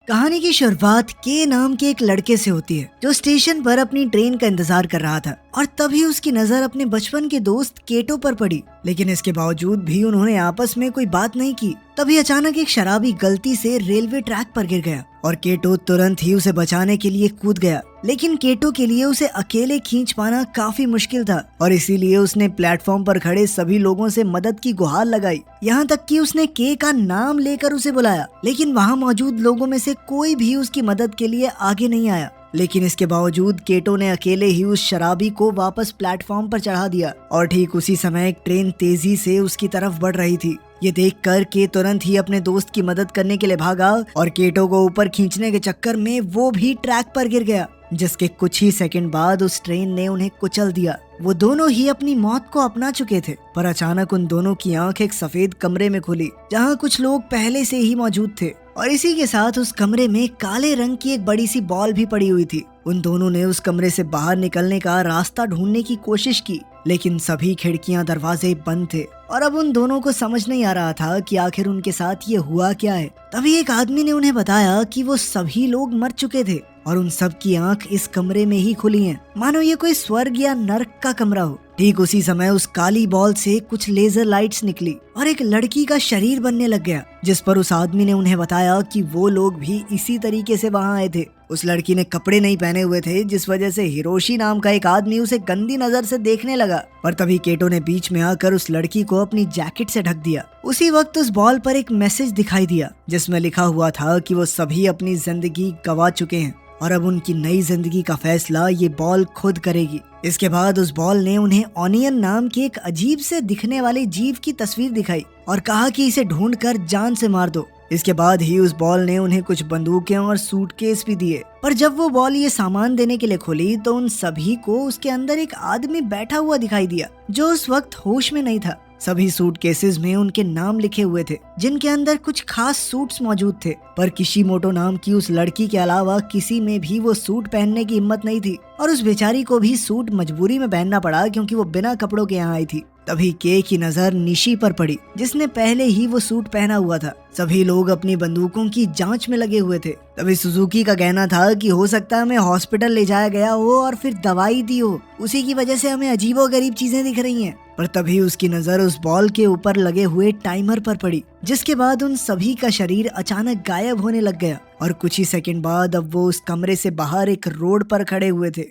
कहानी की शुरुआत के नाम के एक लड़के से होती है जो स्टेशन पर अपनी ट्रेन का इंतजार कर रहा था और तभी उसकी नजर अपने बचपन के दोस्त केटो पर पड़ी। लेकिन इसके बावजूद भी उन्होंने आपस में कोई बात नहीं की। तभी अचानक एक शराबी गलती से रेलवे ट्रैक पर गिर गया और केटो तुरंत ही उसे बचाने के लिए कूद गया। लेकिन केटो के लिए उसे अकेले खींच पाना काफी मुश्किल था और इसीलिए उसने प्लेटफॉर्म पर खड़े सभी लोगों से मदद की गुहार लगाई। यहाँ तक कि उसने के का नाम लेकर उसे बुलाया, लेकिन वहाँ मौजूद लोगों में से कोई भी उसकी मदद के लिए आगे नहीं आया। लेकिन इसके बावजूद केटो ने अकेले ही उस शराबी को वापस प्लेटफॉर्म पर चढ़ा दिया और ठीक उसी समय एक ट्रेन तेजी से उसकी तरफ बढ़ रही थी। ये देखकर के तुरंत ही अपने दोस्त की मदद करने के लिए भागा और केटो को ऊपर खींचने के चक्कर में वो भी ट्रैक पर गिर गया, जिसके कुछ ही सेकंड बाद उस ट्रेन ने उन्हें कुचल दिया। वो दोनों ही अपनी मौत को अपना चुके थे, पर अचानक उन दोनों की आंख एक सफेद कमरे में खुली जहाँ कुछ लोग पहले से ही मौजूद थे और इसी के साथ उस कमरे में काले रंग की एक बड़ी सी बॉल भी पड़ी हुई थी। उन दोनों ने उस कमरे से बाहर निकलने का रास्ता ढूंढने की कोशिश की, लेकिन सभी खिड़कियां दरवाजे बंद थे और अब उन दोनों को समझ नहीं आ रहा था कि आखिर उनके साथ ये हुआ क्या है। तभी एक आदमी ने उन्हें बताया कि वो सभी लोग मर चुके थे और उन सब की आंख इस कमरे में ही खुली हैं, मानो ये कोई स्वर्ग या नर्क का कमरा हो। ठीक उसी समय उस काली बॉल से कुछ लेजर लाइट्स निकली और एक लड़की का शरीर बनने लग गया, जिस पर उस आदमी ने उन्हें बताया कि वो लोग भी इसी तरीके से वहाँ आए थे। उस लड़की ने कपड़े नहीं पहने हुए थे, जिस वजह से हिरोशी नाम का एक आदमी उसे गंदी नजर से देखने लगा। पर तभी केटो ने बीच में आकर उस लड़की को अपनी जैकेट से ढक दिया। उसी वक्त उस बॉल पर एक मैसेज दिखाई दिया जिसमें लिखा हुआ था कि वो सभी अपनी जिंदगी गवा चुके हैं और अब उनकी नई जिंदगी का फैसला ये बॉल खुद करेगी। इसके बाद उस बॉल ने उन्हें ऑनियन नाम के एक अजीब से दिखने वाले जीव की तस्वीर दिखाई और कहा कि इसे ढूंढकर जान से मार दो। इसके बाद ही उस बॉल ने उन्हें कुछ बंदूकें और सूटकेस भी दिए, पर जब वो बॉल ये सामान देने के लिए खुली तो उन सभी को उसके अंदर एक आदमी बैठा हुआ दिखाई दिया जो उस वक्त होश में नहीं था। सभी सूटकेसेस में उनके नाम लिखे हुए थे, जिनके अंदर कुछ खास सूट्स मौजूद थे, पर किशिमोटो नाम की उस लड़की के अलावा किसी में भी वो सूट पहनने की हिम्मत नहीं थी और उस बेचारी को भी सूट मजबूरी में पहनना पड़ा क्योंकि वो बिना कपड़ों के यहाँ आई थी। तभी के की नजर निशी पर पड़ी, जिसने पहले ही वो सूट पहना हुआ था। सभी लोग अपनी बंदूकों की जांच में लगे हुए थे। तभी सुजुकी का कहना था कि हो सकता है हमें हॉस्पिटल ले जाया गया हो और फिर दवाई दी हो, उसी की वजह से हमें अजीबोगरीब चीजें दिख रही हैं। पर तभी उसकी नजर उस बॉल के ऊपर लगे हुए टाइमर पर पड़ी, जिसके बाद उन सभी का शरीर अचानक गायब होने लग गया और कुछ ही सेकंड बाद अब वो उस कमरे से बाहर एक रोड पर खड़े हुए थे।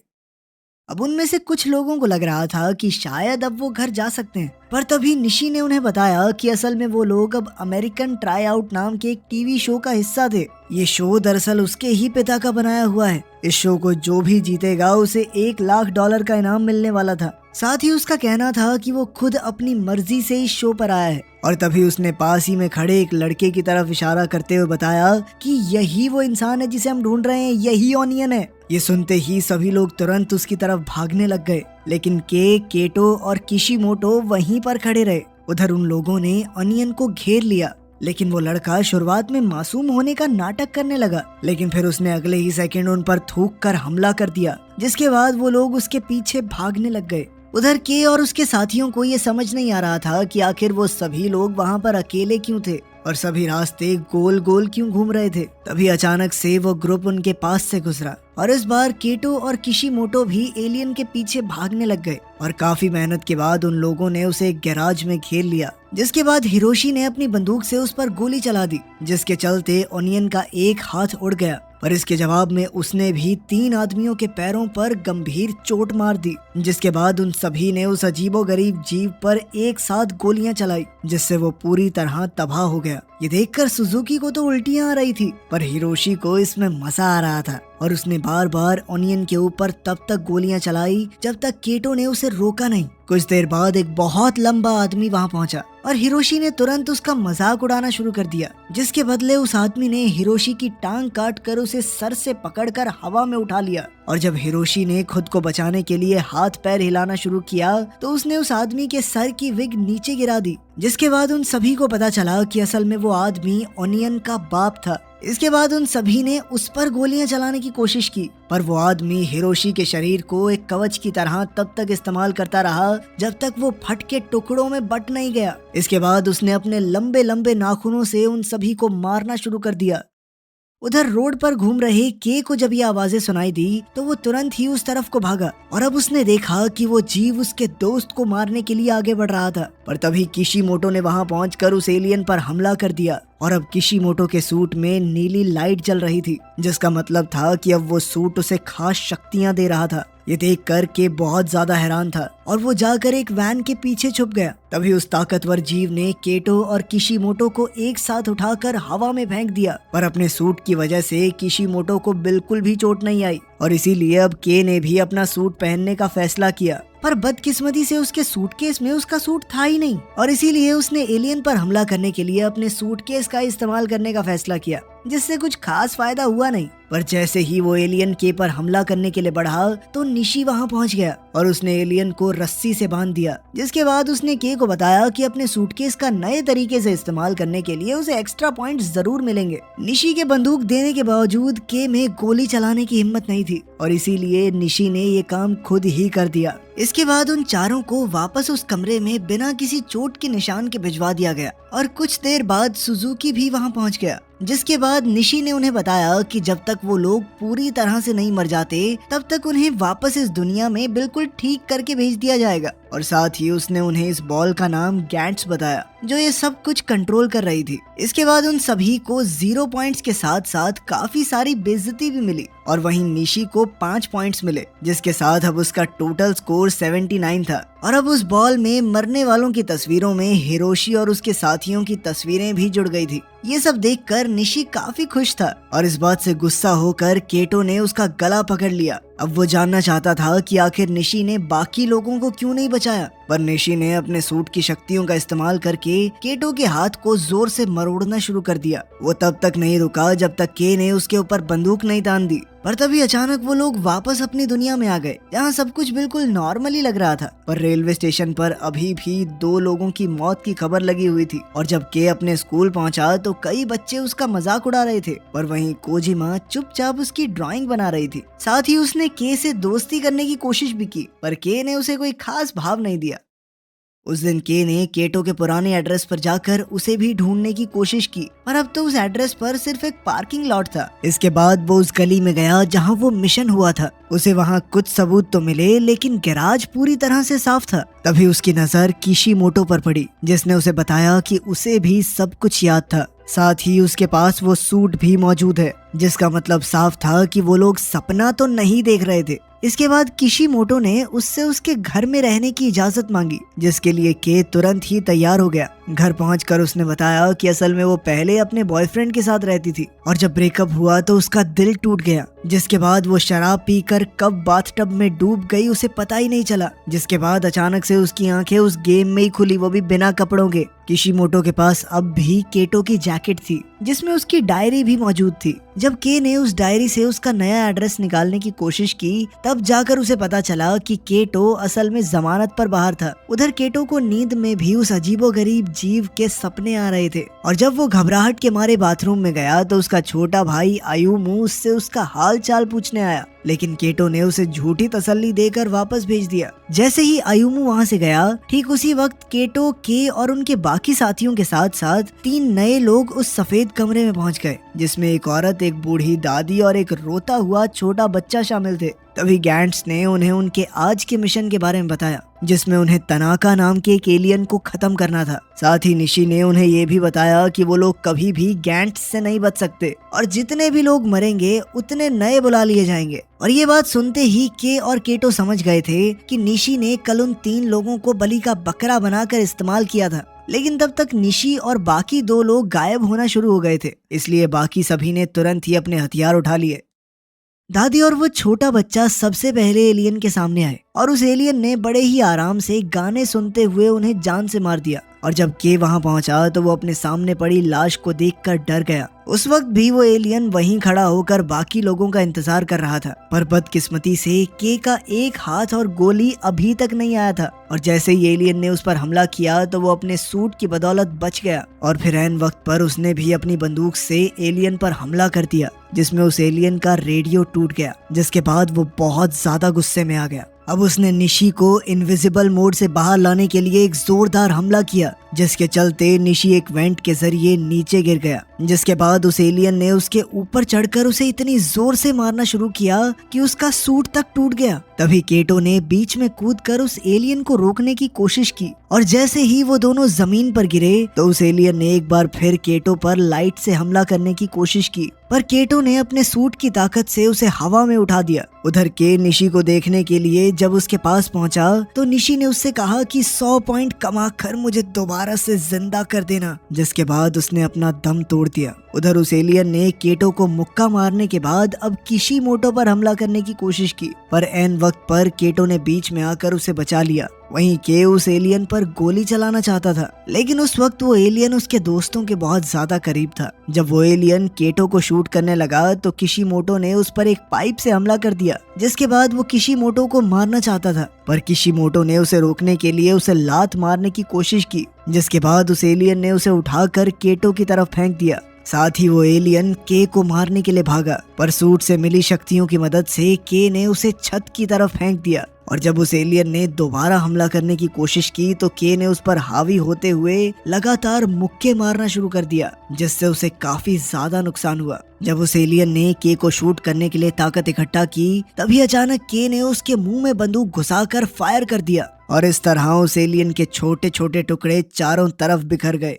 अब उनमें से कुछ लोगों को लग रहा था कि शायद अब वो घर जा सकते हैं, पर तभी निशी ने उन्हें बताया कि असल में वो लोग अब अमेरिकन ट्राई आउट नाम के एक टीवी शो का हिस्सा थे। ये शो दरअसल उसके ही पिता का बनाया हुआ है। इस शो को जो भी जीतेगा उसे $1,00,000 का इनाम मिलने वाला था। साथ ही उसका कहना था कि वो खुद अपनी मर्जी से इस शो पर आया है। और तभी उसने पास ही में खड़े एक लड़के की तरफ इशारा करते हुए बताया कि यही वो इंसान है जिसे हम ढूंढ रहे हैं, यही ऑनियन है। ये सुनते ही सभी लोग तुरंत उसकी तरफ भागने लग गए, लेकिन केटो और किशिमोटो वहीं पर खड़े रहे। उधर उन लोगों ने ऑनियन को घेर लिया, लेकिन वो लड़का शुरुआत में मासूम होने का नाटक करने लगा, लेकिन फिर उसने अगले ही सेकंड उन पर थूक कर हमला कर दिया, जिसके बाद वो लोग उसके पीछे भागने लग गए। उधर के और उसके साथियों को ये समझ नहीं आ रहा था कि आखिर वो सभी लोग वहाँ पर अकेले क्यों थे और सभी रास्ते गोल गोल क्यों घूम रहे थे। तभी अचानक से वो ग्रुप उनके पास से गुजरा और इस बार केटो और किशिमोटो भी एलियन के पीछे भागने लग गए और काफी मेहनत के बाद उन लोगों ने उसे एक गैराज में घेर लिया, जिसके बाद हिरोशी ने अपनी बंदूक से उस पर गोली चला दी, जिसके चलते ऑनियन का एक हाथ उड़ गया। पर इसके जवाब में उसने भी 3 आदमियों के पैरों पर गंभीर चोट मार दी, जिसके बाद उन सभी ने उस अजीबोगरीब जीव पर एक साथ गोलियां चलाई, जिससे वो पूरी तरह तबाह हो गया। ये देखकर सुजुकी को तो उल्टियां आ रही थी, पर हिरोशी को इसमें मजा आ रहा था और उसने बार बार ऑनियन के ऊपर तब तक गोलियां चलाई जब तक केटो ने उसे रोका नहीं। कुछ देर बाद एक बहुत लंबा आदमी वहां पहुंचा और हिरोशी ने तुरंत उसका मजाक उड़ाना शुरू कर दिया, जिसके बदले उस आदमी ने हिरोशी की टांग काट कर उसे सर से पकड़कर हवा में उठा लिया। और जब हिरोशी ने खुद को बचाने के लिए हाथ पैर हिलाना शुरू किया तो उसने उस आदमी के सर की विग नीचे गिरा दी, जिसके बाद उन सभी को पता चला कि असल में वो आदमी ऑनियन का बाप था। इसके बाद उन सभी ने उस पर गोलियां चलाने की कोशिश की, पर वो आदमी हिरोशी के शरीर को एक कवच की तरह तब तक इस्तेमाल करता रहा जब तक वो फट के टुकड़ों में बट नहीं गया। इसके बाद उसने अपने लंबे लंबे नाखूनों से उन सभी को मारना शुरू कर दिया। उधर रोड पर घूम रहे के को जब ये आवाजें सुनाई दी तो वो तुरंत ही उस तरफ को भागा और अब उसने देखा कि वो जीव उसके दोस्त को मारने के लिए आगे बढ़ रहा था। पर तभी किशिमोटो ने वहां पहुंचकर उस एलियन पर हमला कर दिया और अब किशिमोटो के सूट में नीली लाइट जल रही थी, जिसका मतलब था कि अब वो सूट उसे खास शक्तियां दे रहा था। ये देख कर के बहुत ज्यादा हैरान था और वो जाकर एक वैन के पीछे छुप गया। तभी उस ताकतवर जीव ने केटो और किशिमोटो को एक साथ उठाकर हवा में फेंक दिया, पर अपने सूट की वजह से किशिमोटो को बिल्कुल भी चोट नहीं आई और इसीलिए अब के ने भी अपना सूट पहनने का फैसला किया। पर बदकिस्मती से उसके सूटकेस में उसका सूट था ही नहीं और इसीलिए उसने एलियन पर हमला करने के लिए अपने सूटकेस का इस्तेमाल करने का फैसला किया, जिससे कुछ खास फायदा हुआ नहीं। पर जैसे ही वो एलियन के पर हमला करने के लिए बढ़ा तो निशी वहां पहुंच गया और उसने एलियन को रस्सी से बांध दिया, जिसके बाद उसने के को बताया कि अपने सूटकेस का नए तरीके से इस्तेमाल करने के लिए उसे एक्स्ट्रा पॉइंट्स जरूर मिलेंगे। निशी के बंदूक देने के बावजूद के में गोली चलाने की हिम्मत नहीं थी और इसीलिए निशी ने ये काम खुद ही कर दिया। इसके बाद उन चारों को वापस उस कमरे में बिना किसी चोट के निशान के भिजवा दिया गया और कुछ देर बाद सुजुकी भी वहां पहुंच गया, जिसके बाद निशी ने उन्हें बताया कि जब तक वो लोग पूरी तरह से नहीं मर जाते तब तक उन्हें वापस इस दुनिया में बिल्कुल ठीक करके भेज दिया जाएगा। और साथ ही उसने उन्हें इस बॉल का नाम गैंट्स बताया जो ये सब कुछ कंट्रोल कर रही थी। इसके बाद उन सभी को 0 पॉइंट्स के साथ साथ काफी सारी बेइज्जती भी मिली और वहीं निशी को 5 पॉइंट्स मिले, जिसके साथ अब उसका टोटल स्कोर 79 था। और अब उस बॉल में मरने वालों की तस्वीरों में हिरोशी और उसके साथियों की तस्वीरें भी जुड़ गई थी। ये सब देखकर निशी काफी खुश था और इस बात से गुस्सा होकर केटो ने उसका गला पकड़ लिया। अब वो जानना चाहता था कि आखिर निशी ने बाकी लोगों को क्यों नहीं बचाया, पर निशी ने अपने सूट की शक्तियों का इस्तेमाल करके केटो के हाथ को जोर से मरोड़ना शुरू कर दिया। वो तब तक नहीं रुका जब तक के ने उसके ऊपर बंदूक नहीं तान दी। पर तभी अचानक वो लोग वापस अपनी दुनिया में आ गए जहाँ सब कुछ बिल्कुल नॉर्मली लग रहा था। पर रेलवे स्टेशन पर अभी भी 2 लोगों की मौत की खबर लगी हुई थी और जब के अपने स्कूल पहुंचा तो कई बच्चे उसका मजाक उड़ा रहे थे, पर वहीं कोजिमा चुपचाप उसकी ड्राइंग बना रही थी। साथ ही उसने के से दोस्ती करने की कोशिश भी की, पर के ने उसे कोई खास भाव नहीं दिया। उस दिन के ने केटो के पुराने एड्रेस पर जाकर उसे भी ढूंढने की कोशिश की, पर अब तो उस एड्रेस पर सिर्फ एक पार्किंग लॉट था। इसके बाद वो उस गली में गया जहां वो मिशन हुआ था। उसे वहां कुछ सबूत तो मिले लेकिन गैराज पूरी तरह से साफ था। तभी उसकी नजर किशिमोटो पर पड़ी, जिसने उसे बताया कि उसे भी सब कुछ याद था। साथ ही उसके पास वो सूट भी मौजूद है, जिसका मतलब साफ था कि वो लोग सपना तो नहीं देख रहे थे। इसके बाद किशिमोटो ने उससे उसके घर में रहने की इजाजत मांगी, जिसके लिए के तुरंत ही तैयार हो गया। घर पहुंचकर उसने बताया कि असल में वो पहले अपने बॉयफ्रेंड के साथ रहती थी और जब ब्रेकअप हुआ तो उसका दिल टूट गया, जिसके बाद वो शराब पीकर कब बाथटब में डूब गई उसे पता ही नहीं चला। जिसके बाद अचानक से उसकी आंखें उस गेम में ही खुली, वो भी बिना कपड़ों के। किशिमोटो के पास अब भी केटो की जैकेट थी जिसमें उसकी डायरी भी मौजूद थी। जब के ने उस डायरी से उसका नया एड्रेस निकालने की कोशिश की तब जाकर उसे पता चला कि केटो असल में जमानत पर बाहर था। उधर केटो को नींद में भी उस अजीबोगरीब जीव के सपने आ रहे थे और जब वो घबराहट के मारे बाथरूम में गया तो उसका छोटा भाई आयुमु उससे उसका हाल चाल पूछने आया, लेकिन केटो ने उसे झूठी तसल्ली देकर वापस भेज दिया। जैसे ही आयुमु वहां से गया ठीक उसी वक्त केटो के और उनके बाकी साथियों के साथ साथ 3 नए लोग उस सफेद कमरे में पहुंच गए, जिसमें एक औरत, एक बूढ़ी दादी और एक रोता हुआ छोटा बच्चा शामिल थे। तभी गैंट्स ने उन्हें उनके आज के मिशन के बारे में बताया, जिसमें उन्हें तनाका नाम के एक एलियन को खत्म करना था। साथ ही निशी ने उन्हें ये भी बताया कि वो लोग कभी भी गैंट्स से नहीं बच सकते और जितने भी लोग मरेंगे उतने नए बुला लिए जाएंगे। और ये बात सुनते ही के और केटो समझ गए थे कि निशी ने कल उन 3 लोगों को बलि का बकरा बनाकर इस्तेमाल किया था, लेकिन तब तक निशी और बाकी 2 लोग गायब होना शुरू हो गए थे। इसलिए बाकी सभी ने तुरंत ही अपने हथियार उठा लिए। दादी और वो छोटा बच्चा सबसे पहले एलियन के सामने आए और उस एलियन ने बड़े ही आराम से गाने सुनते हुए उन्हें जान से मार दिया। और जब के वहां पहुंचा तो वो अपने सामने पड़ी लाश को देखकर डर गया। उस वक्त भी वो एलियन वहीं खड़ा होकर बाकी लोगों का इंतजार कर रहा था, पर बदकिस्मती से के का एक हाथ और गोली अभी तक नहीं आया था और जैसे ही एलियन ने उस पर हमला किया तो वो अपने सूट की बदौलत बच गया और फिर ऐन वक्त पर उसने भी अपनी बंदूक से एलियन पर हमला कर दिया, जिसमें उस एलियन का रेडियो टूट गया, जिसके बाद वो बहुत ज्यादा गुस्से में आ गया। अब उसने निशी को इनविजिबल मोड से बाहर लाने के लिए एक जोरदार हमला किया, जिसके चलते निशी एक वेंट के जरिए नीचे गिर गया, जिसके बाद उस एलियन ने उसके ऊपर चढ़कर उसे इतनी जोर से मारना शुरू किया कि उसका सूट तक टूट गया। तभी केटो ने बीच में कूदकर उस एलियन को रोकने की कोशिश की और जैसे ही वो दोनों जमीन पर गिरे तो उस एलियन ने एक बार फिर केटो पर लाइट से हमला करने की कोशिश की, पर केटो ने अपने सूट की ताकत से उसे हवा में उठा दिया। उधर के निशी को देखने के लिए जब उसके पास पहुंचा तो निशी ने उससे कहा कि 100 पॉइंट कमा कर मुझे दोबारा से जिंदा कर देना, जिसके बाद उसने अपना दम तोड़ दिया। उधर उस एलियन ने केटो को मुक्का मारने के बाद अब किशिमोटो पर हमला करने की कोशिश की, पर एन वक्त पर केटो ने बीच में आकर उसे बचा लिया। वहीं के उस एलियन पर गोली चलाना चाहता था, लेकिन उस वक्त वो एलियन उसके दोस्तों के बहुत ज्यादा करीब था। जब वो एलियन केटो को शूट करने लगा तो किशिमोटो ने उस पर एक पाइप से हमला कर दिया, जिसके बाद वो किशिमोटो को मारना चाहता था, पर किशिमोटो ने उसे रोकने के लिए उसे लात मारने की कोशिश की, जिसके बाद उस एलियन ने उसे उठाकर केटो की तरफ फेंक दिया। साथ ही वो एलियन के को मारने के लिए भागा, पर सूट से मिली शक्तियों की मदद से के ने उसे छत की तरफ फेंक दिया। और जब उस एलियन ने दोबारा हमला करने की कोशिश की तो के ने उस पर हावी होते हुए लगातार मुक्के मारना शुरू कर दिया, जिससे उसे काफी ज्यादा नुकसान हुआ। जब उस एलियन ने के को शूट करने के लिए ताकत इकट्ठा की तभी अचानक के ने उसके मुंह में बंदूक घुसाकर फायर कर दिया और इस तरह उस एलियन के छोटे छोटे टुकड़े चारों तरफ बिखर गए।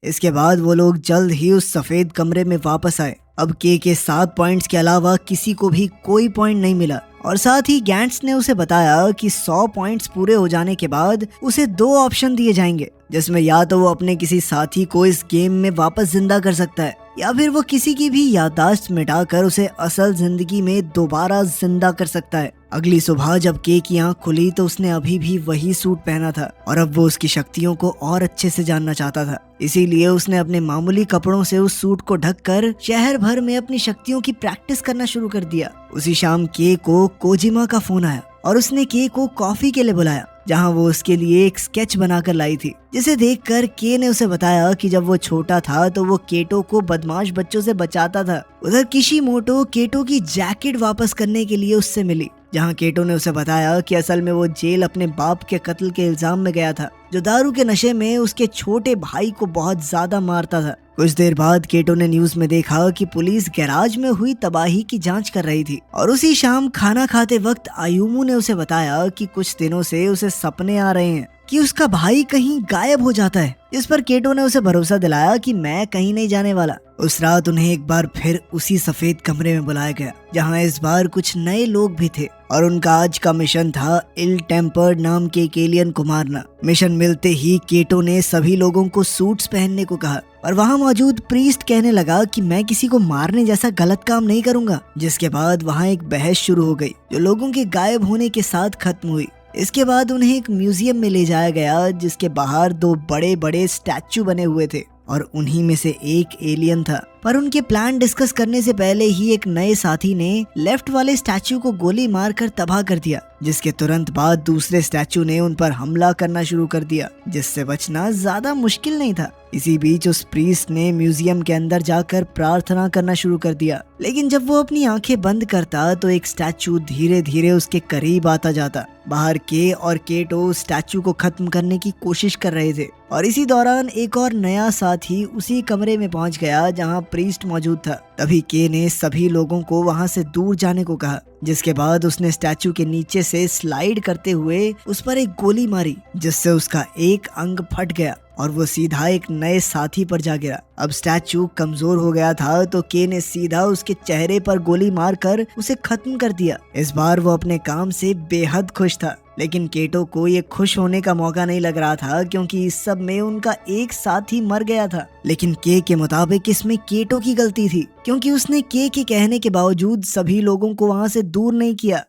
इसके बाद वो लोग जल्द ही उस सफेद कमरे में वापस आए। अब के 7 पॉइंट्स के अलावा किसी को भी कोई पॉइंट नहीं मिला और साथ ही गैंट्स ने उसे बताया कि 100 पॉइंट्स पूरे हो जाने के बाद उसे 2 ऑप्शन दिए जाएंगे, जिसमें या तो वो अपने किसी साथी को इस गेम में वापस जिंदा कर सकता है या फिर वो किसी की भी याददाश्त मिटाकर उसे असल जिंदगी में दोबारा जिंदा कर सकता है। अगली सुबह जब के की आंख खुली तो उसने अभी भी वही सूट पहना था और अब वो उसकी शक्तियों को और अच्छे से जानना चाहता था। इसीलिए उसने अपने मामूली कपड़ों से उस सूट को ढककर शहर भर में अपनी शक्तियों की प्रैक्टिस करना शुरू कर दिया। उसी शाम के को कोजिमा का फोन आया और उसने के को कॉफी के लिए बुलाया, जहां वो उसके लिए एक स्केच बनाकर लाई थी, जिसे देखकर के ने उसे बताया कि जब वो छोटा था तो वो केटो को बदमाश बच्चों से बचाता था। उधर किशिमोटो केटो की जैकेट वापस करने के लिए उससे मिली, जहां केटो ने उसे बताया कि असल में वो जेल अपने बाप के कत्ल के इल्जाम में गया था, जो दारू के नशे में उसके छोटे भाई को बहुत ज्यादा मारता था। कुछ देर बाद केटो ने न्यूज में देखा कि पुलिस गैराज में हुई तबाही की जांच कर रही थी और उसी शाम खाना खाते वक्त आयुमू ने उसे बताया कि कुछ दिनों से उसे सपने आ रहे हैं कि उसका भाई कहीं गायब हो जाता है। इस पर केटो ने उसे भरोसा दिलाया कि मैं कहीं नहीं जाने वाला। उस रात उन्हें एक बार फिर उसी सफेद कमरे में बुलाया गया, जहां इस बार कुछ नए लोग भी थे और उनका आज का मिशन था इल टेम्पर्ड नाम के एक एलियन को मारना। मिशन मिलते ही केटो ने सभी लोगों को सूट्स पहनने को कहा और वहां मौजूद प्रीस्ट कहने लगा कि मैं किसी को मारने जैसा गलत काम नहीं करूंगा, जिसके बाद वहां एक बहस शुरू हो गई जो लोगों के गायब होने के साथ खत्म हुई। इसके बाद उन्हें एक म्यूजियम में ले जाया गया, जिसके बाहर 2 बड़े बड़े स्टैचू बने हुए थे और उन्हीं में से एक एलियन था। पर उनके प्लान डिस्कस करने से पहले ही एक नए साथी ने लेफ्ट वाले स्टैचू को गोली मारकर तबाह कर दिया, जिसके तुरंत बाद दूसरे स्टैचू ने उन पर हमला करना शुरू कर दिया, जिससे बचना ज्यादा मुश्किल नहीं था। इसी बीच उस प्रीस्ट ने म्यूजियम के अंदर जाकर प्रार्थना करना शुरू कर दिया, लेकिन जब वो अपनी आंखें बंद करता तो एक स्टैचू धीरे धीरे उसके करीब आता जाता। बाहर के और केटो स्टैचू को खत्म करने की कोशिश कर रहे थे और इसी दौरान एक और नया साथी उसी कमरे में पहुंच गया जहां प्रीस्ट मौजूद था। तभी के ने सभी लोगों को वहां से दूर जाने को कहा, जिसके बाद उसने स्टैचू के नीचे से स्लाइड करते हुए उस पर एक गोली मारी, जिससे उसका एक अंग फट गया और वो सीधा एक नए साथी पर जा गिरा। अब स्टैचू कमजोर हो गया था तो के ने सीधा उसके चेहरे पर गोली मारकर उसे खत्म कर दिया। इस बार वो अपने काम से बेहद खुश था, लेकिन केटो को ये खुश होने का मौका नहीं लग रहा था, क्योंकि इस सब में उनका एक साथी मर गया था। लेकिन के मुताबिक इसमें केटो की गलती थी, क्योंकि उसने के कहने के बावजूद सभी लोगों को वहां से दूर नहीं किया।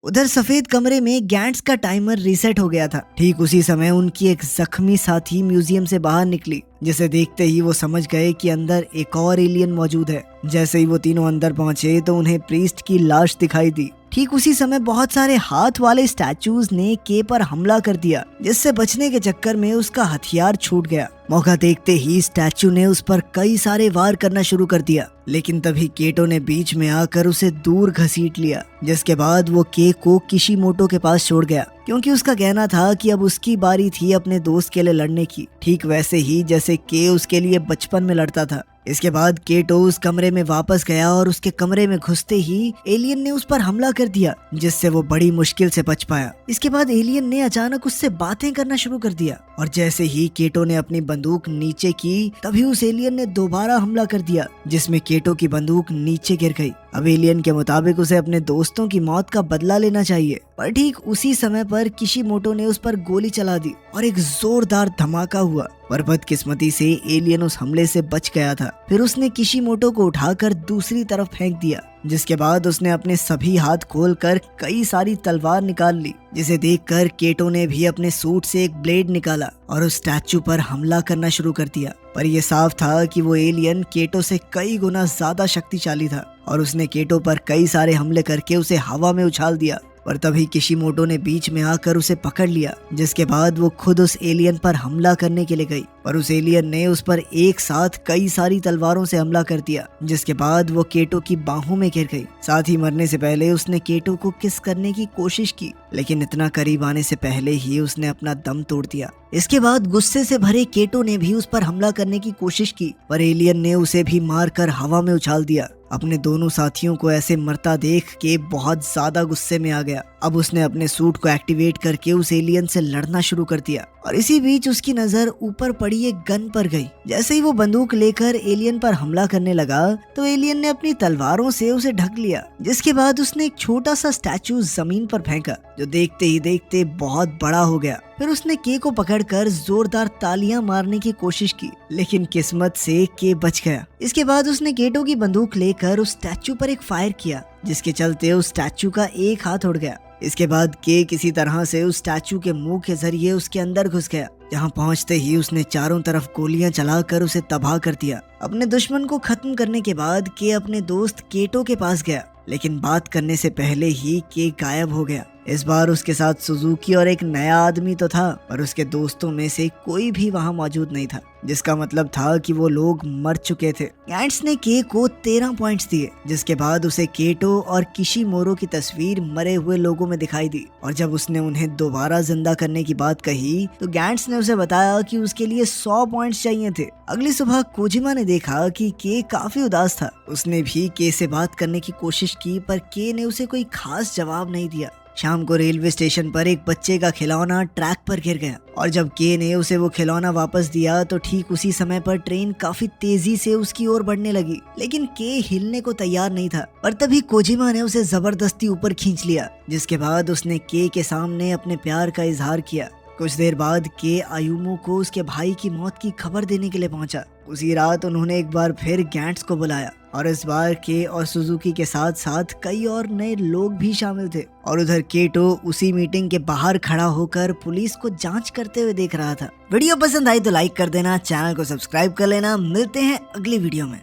उधर सफेद कमरे में गैंट्स का टाइमर रीसेट हो गया था। ठीक उसी समय उनकी एक जख्मी साथी म्यूजियम से बाहर निकली, जिसे देखते ही वो समझ गए कि अंदर एक और एलियन मौजूद है। जैसे ही वो तीनों अंदर पहुंचे तो उन्हें प्रीस्ट की लाश दिखाई दी। ठीक उसी समय बहुत सारे हाथ वाले स्टैचूज ने के पर हमला कर दिया, जिससे बचने के चक्कर में उसका हथियार छूट गया। मौका देखते ही स्टैचू ने उस पर कई सारे वार करना शुरू कर दिया, लेकिन तभी केटो ने बीच में आकर उसे दूर घसीट लिया, जिसके बाद वो के को किशिमोटो के पास छोड़ गया, क्योंकि उसका कहना था कि अब उसकी बारी थी अपने दोस्त के लिए लड़ने की, ठीक वैसे ही जैसे के उसके लिए बचपन में लड़ता था। इसके बाद केटो उस कमरे में वापस गया और उसके कमरे में घुसते ही एलियन ने उस पर हमला कर दिया, जिससे वो बड़ी मुश्किल से बच पाया। इसके बाद एलियन ने अचानक उससे बातें करना शुरू कर दिया और जैसे ही केटो ने अपनी बंदूक नीचे की, तभी उस एलियन ने दोबारा हमला कर दिया, जिसमें केटो की बंदूक नीचे गिर गई। अब एलियन के मुताबिक उसे अपने दोस्तों की मौत का बदला लेना चाहिए, पर ठीक उसी समय पर किशिमोटो ने उस पर गोली चला दी और एक जोरदार धमाका हुआ, पर बदकिस्मती से एलियन उस हमले से बच गया था। फिर उसने किशिमोटो को उठाकर दूसरी तरफ फेंक दिया, जिसके बाद उसने अपने सभी हाथ खोलकर कई सारी तलवार निकाल ली, जिसे देखकर केटो ने भी अपने सूट से एक ब्लेड निकाला और उस स्टैचू पर हमला करना शुरू कर दिया। पर यह साफ था कि वो एलियन केटो से कई गुना ज्यादा शक्तिशाली था और उसने केटो पर कई सारे हमले करके उसे हवा में उछाल दिया। पर तभी किशिमोटो ने बीच में आकर उसे पकड़ लिया, जिसके बाद वो खुद उस एलियन पर हमला करने के लिए गई, पर उस एलियन ने उस पर एक साथ कई सारी तलवारों से हमला कर दिया, जिसके बाद वो केटो की बाहों में गिर गई। साथ ही मरने से पहले उसने केटो को किस करने की कोशिश की, लेकिन इतना करीब आने से पहले ही उसने अपना दम तोड़ दिया। इसके बाद गुस्से से भरे केटो ने भी उस पर हमला करने की कोशिश की, पर एलियन ने उसे भी मारकर हवा में उछाल दिया। अपने दोनों साथियों को ऐसे मरता देख के बहुत ज्यादा गुस्से में आ गया। अब उसने अपने सूट को एक्टिवेट करके उस एलियन से लड़ना शुरू कर दिया और इसी बीच उसकी नजर ऊपर पड़ी एक गन पर गई। जैसे ही वो बंदूक लेकर एलियन पर हमला करने लगा तो एलियन ने अपनी तलवारों से उसे ढक लिया, जिसके बाद उसने एक छोटा सा स्टैचू जमीन पर फेंका, जो देखते ही देखते बहुत बड़ा हो गया। फिर उसने के को पकड़कर जोरदार तालियां मारने की कोशिश की, लेकिन किस्मत से के बच गया। इसके बाद उसने केटो की बंदूक लेकर उस स्टैचू पर एक फायर किया, जिसके चलते उस स्टैचू का एक हाथ उड़ गया। इसके बाद के किसी तरह से उस स्टैचू के मुंह के जरिए उसके अंदर घुस गया, जहां पहुंचते ही उसने चारों तरफ गोलियां चलाकर उसे तबाह कर दिया। अपने दुश्मन को खत्म करने के बाद के अपने दोस्त केटो के पास गया, लेकिन बात करने से पहले ही के गायब हो गया। इस बार उसके साथ सुजुकी और एक नया आदमी तो था, पर उसके दोस्तों में से कोई भी वहां मौजूद नहीं था, जिसका मतलब था कि वो लोग मर चुके थे। गैंट्स ने के को 13 पॉइंट्स दिए, जिसके बाद उसे केटो और किशिमोरो की तस्वीर मरे हुए लोगों में दिखाई दी और जब उसने उन्हें दोबारा जिंदा करने की बात कही तो गैंट्स ने उसे बताया कि उसके लिए 100 पॉइंट्स चाहिए थे। अगली सुबह कोजिमा ने देखा कि के काफी उदास था। उसने भी के से बात करने की कोशिश की, पर के ने उसे कोई खास जवाब नहीं दिया। शाम को रेलवे स्टेशन पर एक बच्चे का खिलौना ट्रैक पर गिर गया और जब के ने उसे वो खिलौना वापस दिया तो ठीक उसी समय पर ट्रेन काफी तेजी से उसकी ओर बढ़ने लगी, लेकिन के हिलने को तैयार नहीं था। पर तभी कोजिमा ने उसे जबरदस्ती ऊपर खींच लिया, जिसके बाद उसने के सामने अपने प्यार का इजहार किया। कुछ देर बाद के आयुमो को उसके भाई की मौत की खबर देने के लिए पहुंचा। उसी रात उन्होंने एक बार फिर गैंट्स को बुलाया और इस बार के और सुजुकी के साथ साथ कई और नए लोग भी शामिल थे और उधर केटो उसी मीटिंग के बाहर खड़ा होकर पुलिस को जांच करते हुए देख रहा था। वीडियो पसंद आई तो लाइक कर देना, चैनल को सब्सक्राइब कर लेना। मिलते हैं अगली वीडियो में।